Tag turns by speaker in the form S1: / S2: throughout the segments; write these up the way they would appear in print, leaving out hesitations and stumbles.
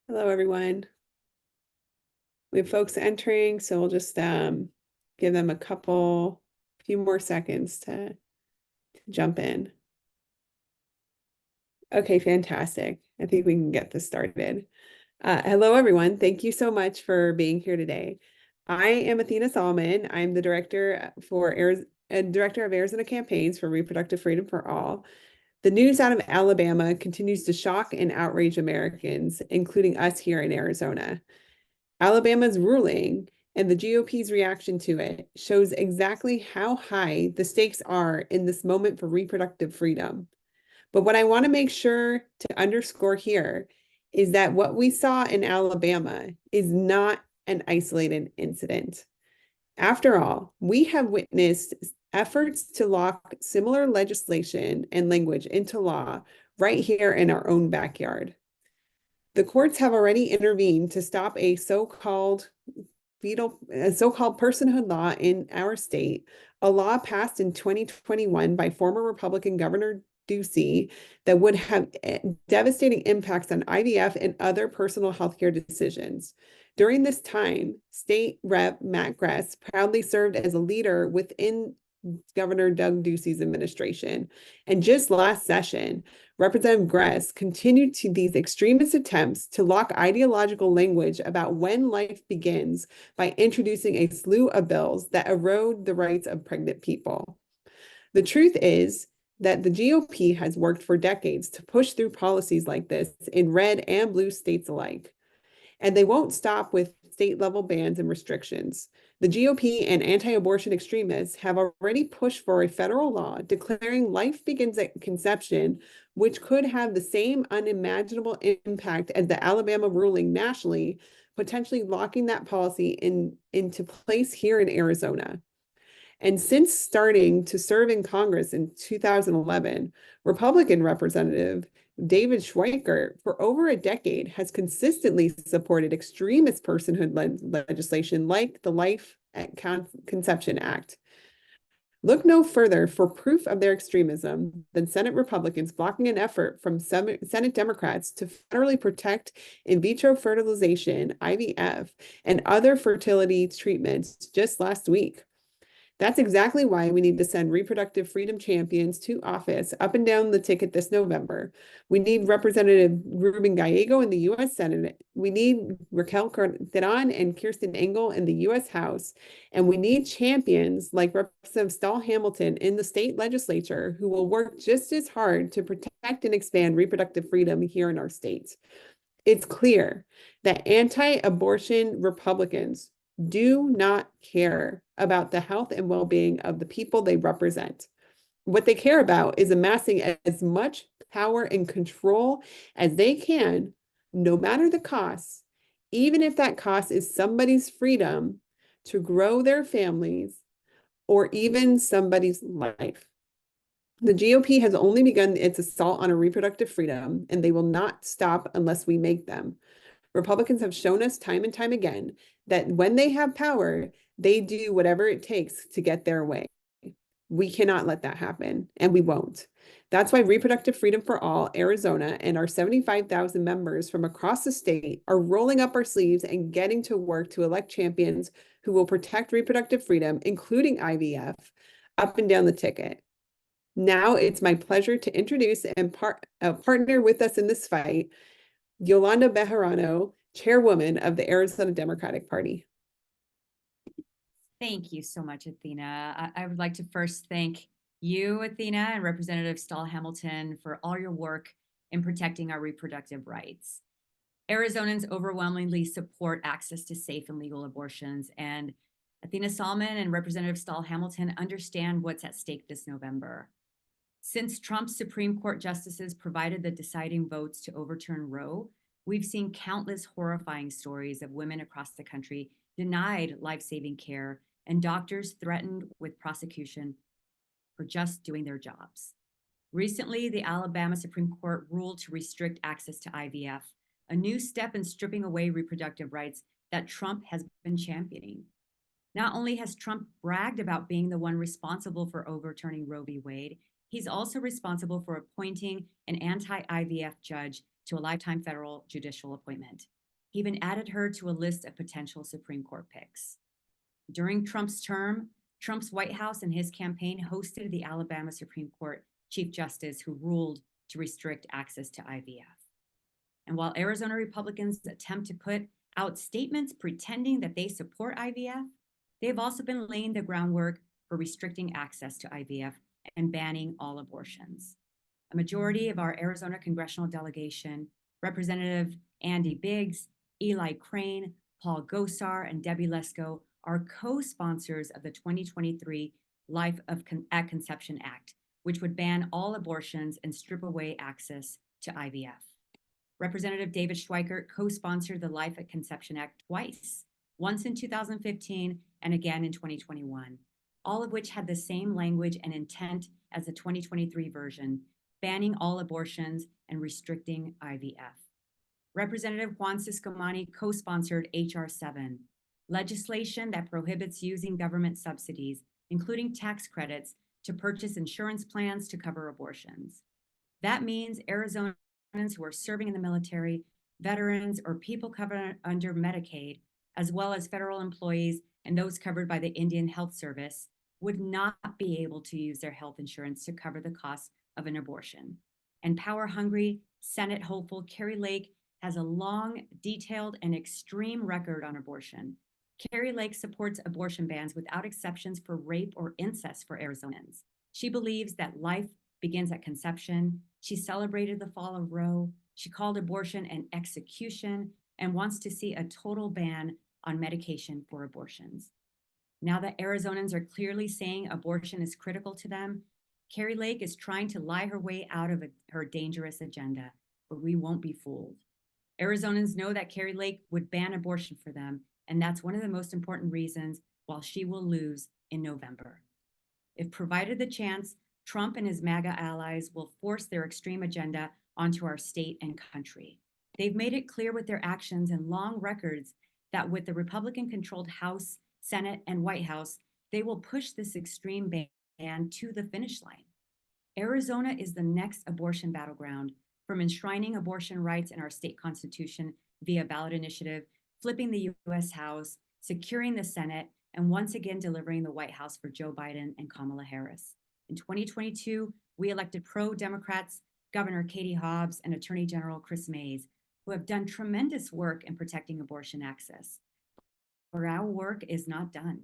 S1: Hello, everyone. We have folks entering, so we'll just give them few more seconds to jump in. Okay, fantastic. I think we can get this started. Hello, everyone. Thank you so much for being here today. I am Athena Solomon. I'm the director director of Arizona Campaigns for Reproductive Freedom for All. The news out of Alabama continues to shock and outrage Americans, including us here in Arizona. Alabama's ruling and the GOP's reaction to it shows exactly how high the stakes are in this moment for reproductive freedom. But what I want to make sure to underscore here is that what we saw in Alabama is not an isolated incident. After all, we have witnessed efforts to lock similar legislation and language into law right here in our own backyard. The courts have already intervened to stop a so-called personhood law in our state, a law passed in 2021 by former Republican Governor Ducey that would have devastating impacts on IVF and other personal healthcare decisions. During this time, State Rep. Matt Gress proudly served as a leader within Governor Doug Ducey's administration. And just last session, Representative Gress continued to these extremist attempts to lock ideological language about when life begins by introducing a slew of bills that erode the rights of pregnant people. The truth is that the GOP has worked for decades to push through policies like this in red and blue states alike. And they won't stop with state level bans and restrictions. The GOP and anti-abortion extremists have already pushed for a federal law declaring life begins at conception, which could have the same unimaginable impact as the Alabama ruling nationally, potentially locking that policy into place here in Arizona. And since starting to serve in Congress in 2011, Republican Representative David Schweikert, for over a decade, has consistently supported extremist personhood legislation like the Life at Conception Act. Look no further for proof of their extremism than Senate Republicans blocking an effort from Senate Democrats to federally protect in vitro fertilization, IVF, and other fertility treatments just last week. That's exactly why we need to send reproductive freedom champions to office up and down the ticket this November. We need Representative Ruben Gallego in the U.S. Senate. We need Raquel Carderon and Kirsten Engel in the U.S. House. And we need champions like Representative Stahl Hamilton in the state legislature who will work just as hard to protect and expand reproductive freedom here in our state. It's clear that anti-abortion Republicans do not care about the health and well-being of the people they represent. What they care about is amassing as much power and control as they can, no matter the cost, even if that cost is somebody's freedom to grow their families or even somebody's life. The GOP has only begun its assault on our reproductive freedom, and they will not stop unless we make them. Republicans have shown us time and time again that when they have power, they do whatever it takes to get their way. We cannot let that happen, and we won't. That's why Reproductive Freedom for All Arizona and our 75,000 members from across the state are rolling up our sleeves and getting to work to elect champions who will protect reproductive freedom, including IVF, up and down the ticket. Now it's my pleasure to introduce and partner with us in this fight, Yolanda Bejarano, chairwoman of the Arizona Democratic Party.
S2: Thank you so much, Athena. I would like to first thank you, Athena, and Representative Stahl Hamilton for all your work in protecting our reproductive rights. Arizonans overwhelmingly support access to safe and legal abortions, and Athena Solomon and Representative Stahl Hamilton understand what's at stake this November. Since Trump's Supreme Court justices provided the deciding votes to overturn Roe, we've seen countless horrifying stories of women across the country denied life-saving care and doctors threatened with prosecution for just doing their jobs. Recently, the Alabama Supreme Court ruled to restrict access to IVF, a new step in stripping away reproductive rights that Trump has been championing. Not only has Trump bragged about being the one responsible for overturning Roe v. Wade, he's also responsible for appointing an anti-IVF judge to a lifetime federal judicial appointment. He even added her to a list of potential Supreme Court picks. During Trump's term, Trump's White House and his campaign hosted the Alabama Supreme Court Chief Justice who ruled to restrict access to IVF. And while Arizona Republicans attempt to put out statements pretending that they support IVF, they've also been laying the groundwork for restricting access to IVF and banning all abortions. A majority of our Arizona congressional delegation, Representative Andy Biggs, Eli Crane, Paul Gosar, and Debbie Lesko, are co-sponsors of the 2023 Life at Conception Act, which would ban all abortions and strip away access to IVF. Representative David Schweikert co-sponsored the Life at Conception Act twice, once in 2015 and again in 2021, all of which had the same language and intent as the 2023 version, banning all abortions and restricting IVF. Representative Juan Ciscomani co-sponsored H.R. 7, legislation that prohibits using government subsidies, including tax credits, to purchase insurance plans to cover abortions. That means Arizonans who are serving in the military, veterans, or people covered under Medicaid, as well as federal employees and those covered by the Indian Health Service, would not be able to use their health insurance to cover the cost of an abortion. And power-hungry Senate hopeful Kari Lake has a long, detailed, and extreme record on abortion. Kari Lake supports abortion bans without exceptions for rape or incest for Arizonans. She believes that life begins at conception. She celebrated the fall of Roe. She called abortion an execution and wants to see a total ban on medication for abortions. Now that Arizonans are clearly saying abortion is critical to them, Kari Lake is trying to lie her way out of her dangerous agenda, but we won't be fooled. Arizonans know that Kari Lake would ban abortion for them, and that's one of the most important reasons why she will lose in November. If provided the chance, Trump and his MAGA allies will force their extreme agenda onto our state and country. They've made it clear with their actions and long records that with the Republican-controlled House, Senate, and White House, they will push this extreme ban to the finish line. Arizona is the next abortion battleground, from enshrining abortion rights in our state constitution via ballot initiative, flipping the U.S. House, securing the Senate, and once again delivering the White House for Joe Biden and Kamala Harris. In 2022, we elected pro-Democrats Governor Katie Hobbs and Attorney General Chris Mays, who have done tremendous work in protecting abortion access. But our work is not done.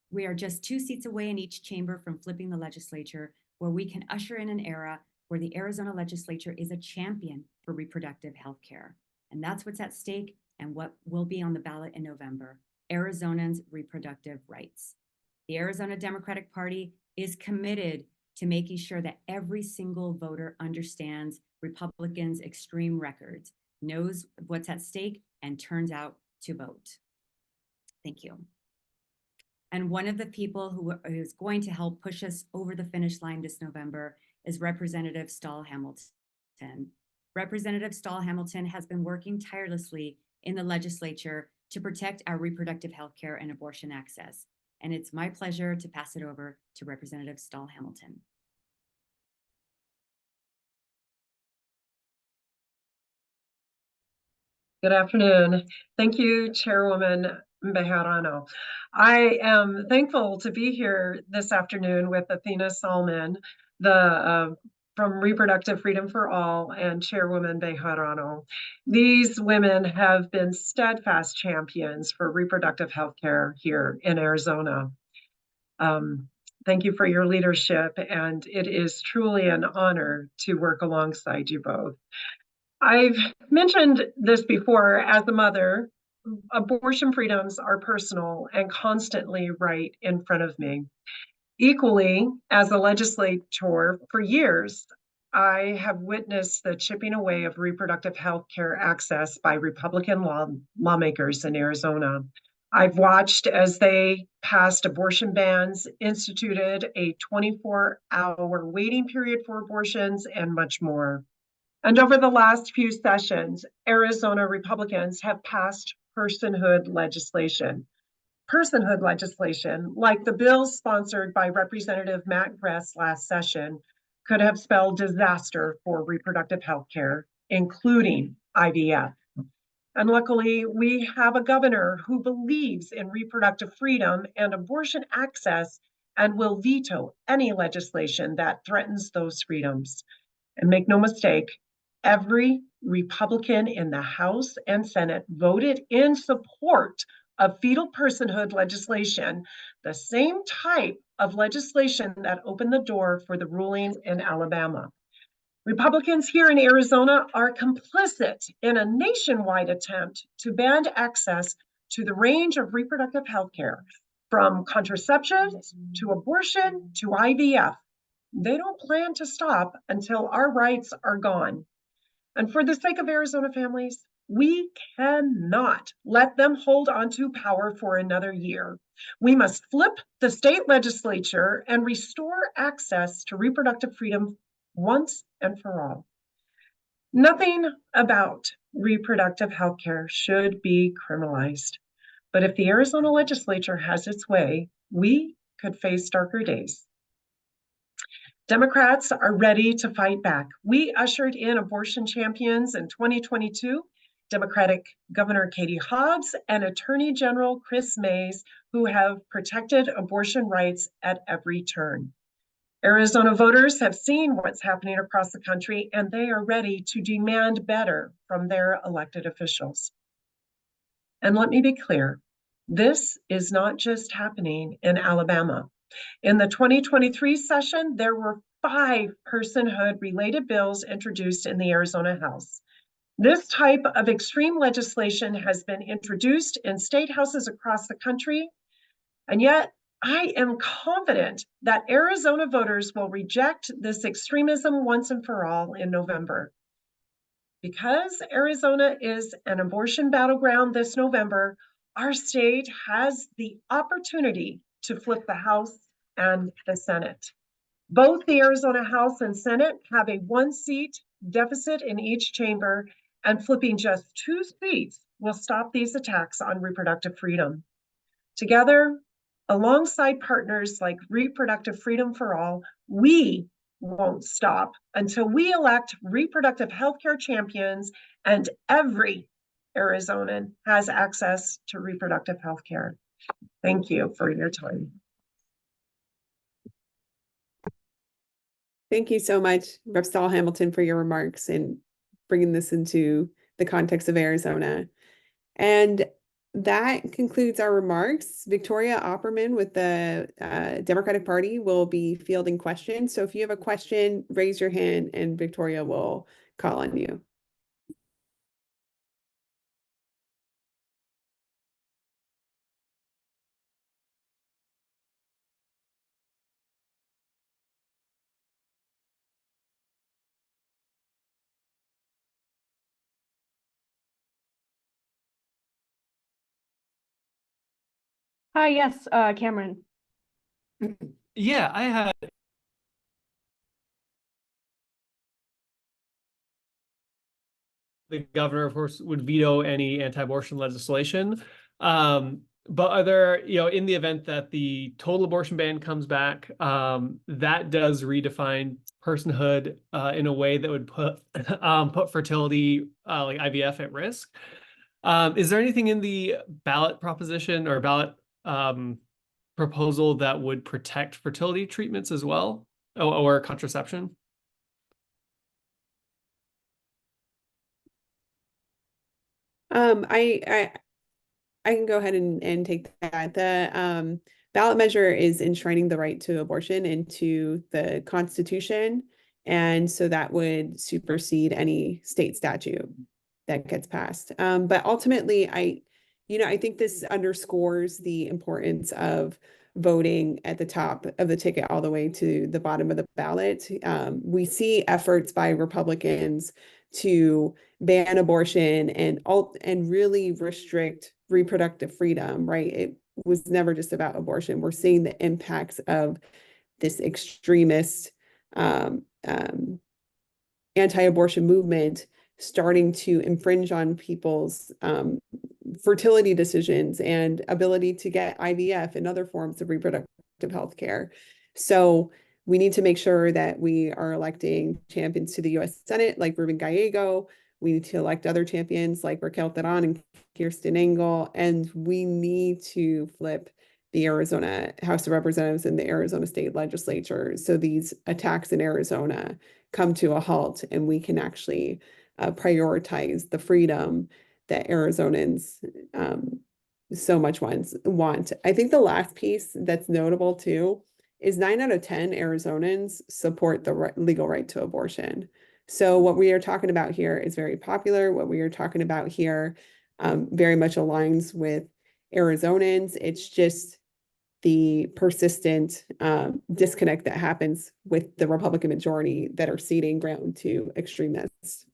S2: We are just 2 seats away in each chamber from flipping the legislature, where we can usher in an era where the Arizona legislature is a champion for reproductive health care. And that's what's at stake and what will be on the ballot in November: Arizonans' reproductive rights. The Arizona Democratic Party is committed to making sure that every single voter understands Republicans' extreme records, knows what's at stake, and turns out to vote. Thank you. And one of the people who is going to help push us over the finish line this November is Representative Stahl Hamilton. Representative Stahl Hamilton has been working tirelessly in the legislature to protect our reproductive health care and abortion access. And it's my pleasure to pass it over to Representative Stahl Hamilton.
S3: Good afternoon. Thank you, Chairwoman Bejarano. I am thankful to be here this afternoon with Athena Salman, from Reproductive Freedom for All, and Chairwoman Bejarano. These women have been steadfast champions for reproductive health care here in Arizona. Thank you for your leadership, and it is truly an honor to work alongside you both. I've mentioned this before. As a mother, abortion freedoms are personal and constantly right in front of me. Equally, as a legislator for years, I have witnessed the chipping away of reproductive health care access by Republican lawmakers in Arizona. I've watched as they passed abortion bans, instituted a 24-hour waiting period for abortions, and much more. And over the last few sessions, Arizona Republicans have passed personhood legislation. Personhood legislation, like the bill sponsored by Representative Matt Gress last session, could have spelled disaster for reproductive health care, including IVF. And luckily, we have a governor who believes in reproductive freedom and abortion access and will veto any legislation that threatens those freedoms. And make no mistake, every Republican in the House and Senate voted in support of fetal personhood legislation, the same type of legislation that opened the door for the ruling in Alabama. Republicans here in Arizona are complicit in a nationwide attempt to ban access to the range of reproductive health care, from contraception to abortion to IVF. They don't plan to stop until our rights are gone. And for the sake of Arizona families, we cannot let them hold onto power for another year. We must flip the state legislature and restore access to reproductive freedom once and for all. Nothing about reproductive health care should be criminalized. But if the Arizona legislature has its way, we could face darker days. Democrats are ready to fight back. We ushered in abortion champions in 2022, Democratic Governor Katie Hobbs and Attorney General Chris Mays, who have protected abortion rights at every turn. Arizona voters have seen what's happening across the country, and they are ready to demand better from their elected officials. And let me be clear, this is not just happening in Alabama. In the 2023 session, there were 5 personhood-related bills introduced in the Arizona House. This type of extreme legislation has been introduced in state houses across the country, and yet I am confident that Arizona voters will reject this extremism once and for all in November. Because Arizona is an abortion battleground this November, our state has the opportunity to flip the House and the Senate. Both the Arizona House and Senate have a 1-seat deficit in each chamber, and flipping just 2 seats will stop these attacks on reproductive freedom. Together, alongside partners like Reproductive Freedom for All, we won't stop until we elect reproductive healthcare champions and every Arizonan has access to reproductive healthcare. Thank you for your time.
S1: Thank you so much, Rep. Stahl Hamilton, for your remarks and bringing this into the context of Arizona. And that concludes our remarks. Victoria Opperman with the Democratic Party will be fielding questions. So if you have a question, raise your hand and Victoria will call on you.
S4: Hi, yes, Cameron.
S5: Yeah, I had the governor, of course, would veto any anti-abortion legislation. But are there, in the event that the total abortion ban comes back, that does redefine personhood in a way that would put fertility, like IVF, at risk. Is there anything in the ballot proposition or ballot proposal that would protect fertility treatments as well, or contraception?
S1: I can go ahead and take that. The ballot measure is enshrining the right to abortion into the Constitution, and so that would supersede any state statute that gets passed. But ultimately, I think this underscores the importance of voting at the top of the ticket all the way to the bottom of the ballot. We see efforts by Republicans to ban abortion and really restrict reproductive freedom, right? It was never just about abortion. We're seeing the impacts of this extremist anti-abortion movement starting to infringe on people's fertility decisions and ability to get IVF and other forms of reproductive health care. So we need to make sure that we are electing champions to the U.S. Senate, like Ruben Gallego. We need to elect other champions like Raquel Teran and Kirsten Engel, and we need to flip the Arizona House of Representatives and the Arizona State Legislature so these attacks in Arizona come to a halt and we can actually prioritize the freedom that Arizonans so much want. I think the last piece that's notable too is 9 out of 10 Arizonans support the legal right to abortion. So what we are talking about here is very popular. What we are talking about here very much aligns with Arizonans. It's just the persistent disconnect that happens with the Republican majority that are ceding ground to extremists.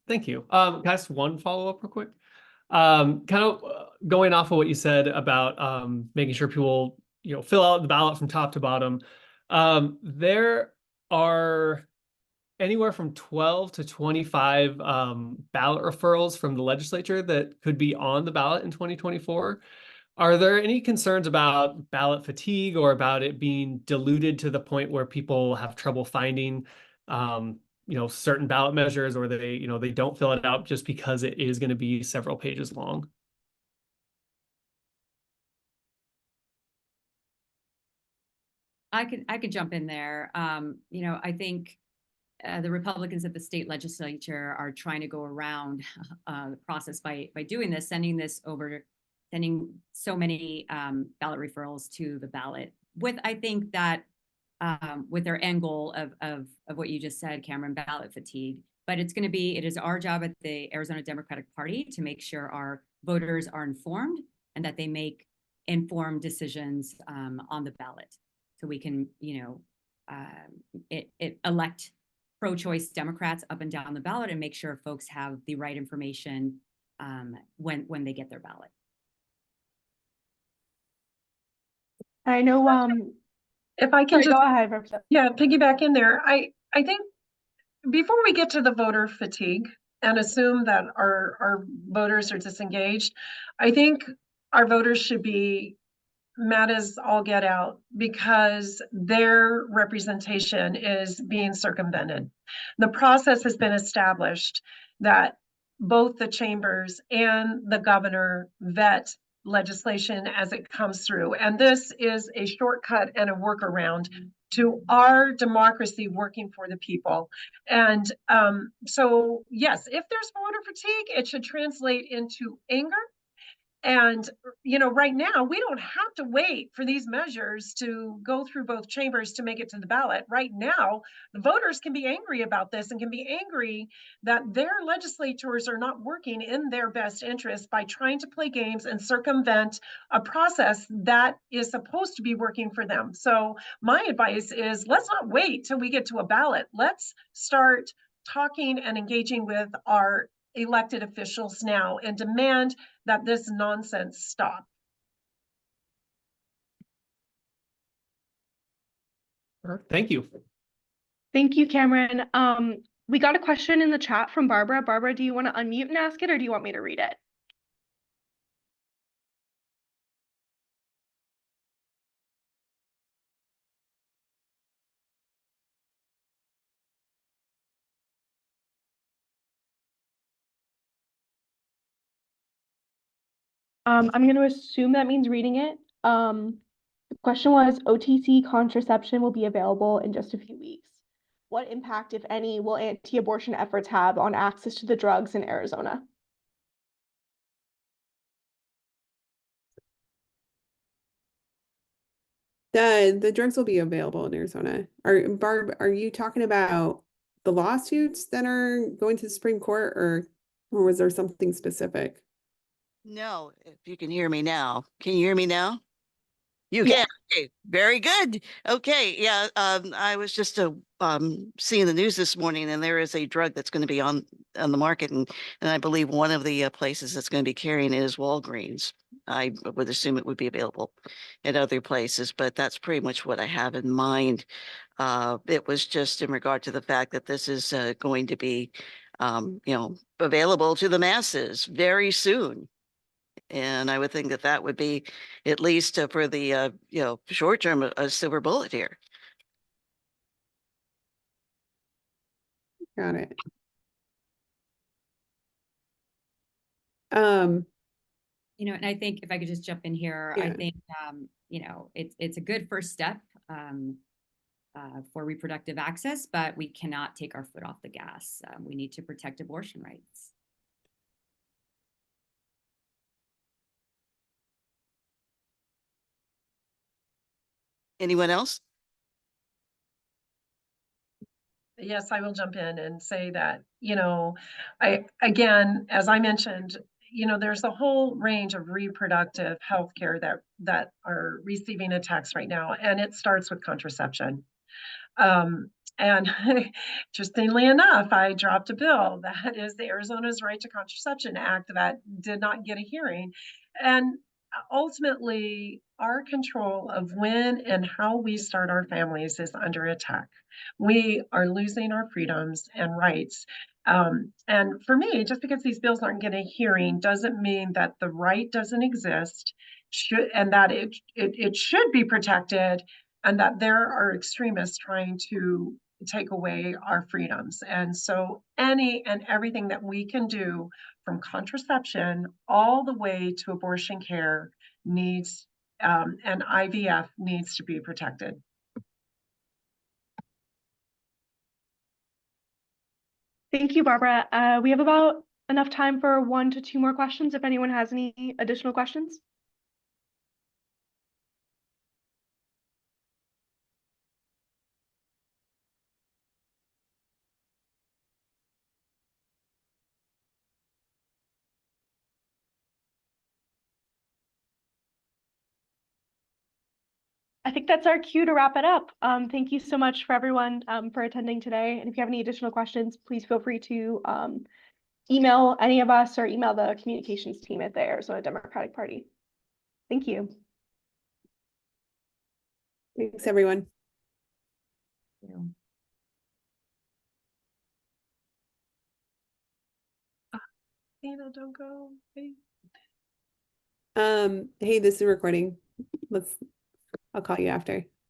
S5: Thank you. Can I ask one follow-up real quick? Kind of going off of what you said about making sure people, fill out the ballot from top to bottom. There are anywhere from 12 to 25 ballot referrals from the legislature that could be on the ballot in 2024. Are there any concerns about ballot fatigue or about it being diluted to the point where people have trouble finding certain ballot measures, or they don't fill it out just because it is going to be several pages long?
S2: I could jump in there. I think the Republicans at the state legislature are trying to go around the process by doing this, sending so many ballot referrals to the ballot with, I think that with their end goal of what you just said, Cameron, ballot fatigue. But it is our job at the Arizona Democratic Party to make sure our voters are informed and that they make informed decisions on the ballot, so we can, elect pro-choice Democrats up and down the ballot and make sure folks have the right information when they get their ballot.
S4: I know,
S3: If I can
S4: sorry, go ahead, Representative.
S3: yeah, piggyback in there. I think before we get to the voter fatigue and assume that our voters are disengaged, I think our voters should be mad as all get out because their representation is being circumvented. The process has been established that both the chambers and the governor vet legislation as it comes through. And this is a shortcut and a workaround to our democracy working for the people. And so, yes, if there's voter fatigue, it should translate into anger. And, right now, we don't have to wait for these measures to go through both chambers to make it to the ballot. Right now, the voters can be angry about this and can be angry that their legislators are not working in their best interest by trying to play games and circumvent a process that is supposed to be working for them. So my advice is, let's not wait till we get to a ballot. Let's start talking and engaging with our elected officials now and demand that this nonsense stop.
S5: Thank you.
S4: Thank you, Cameron. We got a question in the chat from Barbara. Barbara, do you want to unmute and ask it, or do you want me to read it? I'm going to assume that means reading it. The question was, OTC contraception will be available in just a few weeks. What impact, if any, will anti-abortion efforts have on access to the drugs in Arizona?
S1: The drugs will be available in Arizona. Barb, are you talking about the lawsuits that are going to the Supreme Court, or was there something specific?
S6: No, if you can hear me now. Can you hear me now? You
S4: Yeah.
S6: can. Okay, very good. Okay, yeah. I was just seeing the news this morning, and there is a drug that's going to be on the market, and I believe one of the places that's going to be carrying it is Walgreens. I would assume it would be available at other places, but that's pretty much what I have in mind. It was just in regard to the fact that this is going to be, available to the masses very soon. And I would think that that would be, at least for the short term, a silver bullet here.
S1: Got it. Um,
S2: You know, and I think if I could just jump in here, I
S1: Yeah.
S2: think, you know, it's a good first step for reproductive access, but we cannot take our foot off the gas. We need to protect abortion rights.
S6: Anyone else?
S3: Yes, I will jump in and say that, you know, again, as I mentioned, you know, there's a whole range of reproductive health care that are receiving attacks right now, and it starts with contraception. And interestingly enough, I dropped a bill that is the Arizona's Right to Contraception Act that did not get a hearing. And ultimately, our control of when and how we start our families is under attack. We are losing our freedoms and rights. And for me, just because these bills aren't getting a hearing doesn't mean that the right doesn't exist, and that it should be protected, and that there are extremists trying to take away our freedoms. And so any and everything that we can do, from contraception all the way to abortion care, needs and IVF needs to be protected.
S4: Thank you, Barbara. We have about enough time for 1 to 2 more questions if anyone has any additional questions. I think that's our cue to wrap it up. Thank you so much for everyone for attending today. And if you have any additional questions, please feel free to email any of us or email the communications team at the Arizona Democratic Party. Thank you.
S1: Thanks, everyone.
S3: Don't go.
S1: Hey, this is recording. I'll call you after.